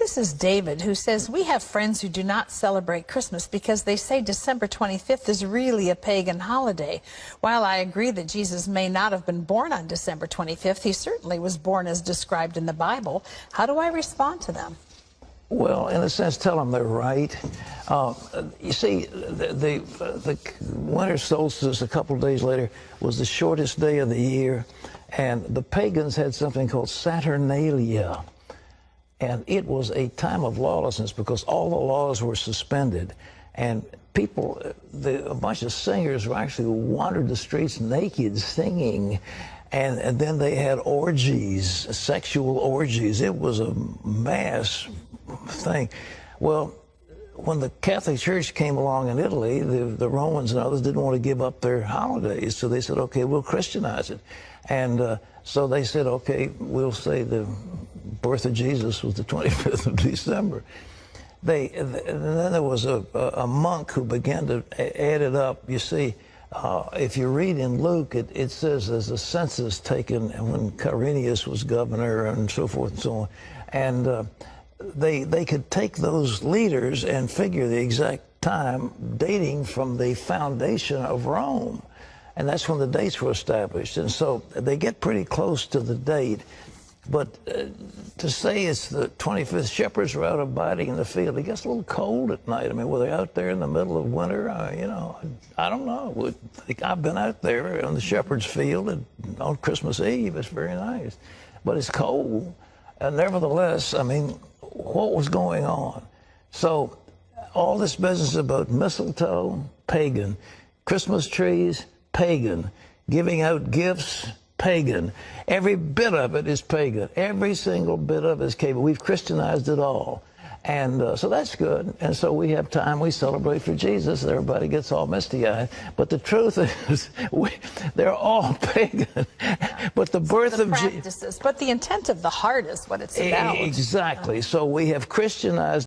this is David, who says, we have friends who do not celebrate Christmas because they say December 25th is really a pagan holiday. While I agree that Jesus may not have been born on December 25th, he certainly was born as described in the Bible. How do I respond to them? Well, in a sense, tell them they're right. You see, the winter solstice a couple of days later was the shortest day of the year, and the pagans had something called Saturnalia, and it was a time of lawlessness because all the laws were suspended, and people, a bunch of singers actually wandered the streets naked singing. And then they had orgies, sexual orgies. It was a mass thing. Well, when the Catholic Church came along in Italy, the Romans and others didn't want to give up their holidays, so they said, okay, we'll Christianize it. And so they said, okay, we'll say the birth of Jesus was the 25th of December. And then there was a monk who began to add it up. You see, if you read in Luke, it says there's a census taken when Quirinius was governor and so forth and so on. And they could take those leaders and figure the exact time dating from the foundation of Rome. And that's when the dates were established. And so they get pretty close to the date. But to say it's the 25th, shepherds were out abiding in the field. It gets a little cold at night. I mean, were they out there in the middle of winter? You know, I don't know. I've been out there on the shepherd's field on Christmas Eve. It's very nice. But it's cold. And nevertheless, I mean, what was going on? So all this business about mistletoe, pagan. Christmas trees, pagan. Giving out gifts, pagan. Every bit of it is pagan. Every single bit of it is pagan. We've Christianized it all. And so that's good. And so we have time, we celebrate for Jesus. Everybody gets all misty-eyed. But the truth is, they're all pagan. But the birth of Jesus... But the intent of the heart is what it's about. Exactly. So we have Christianized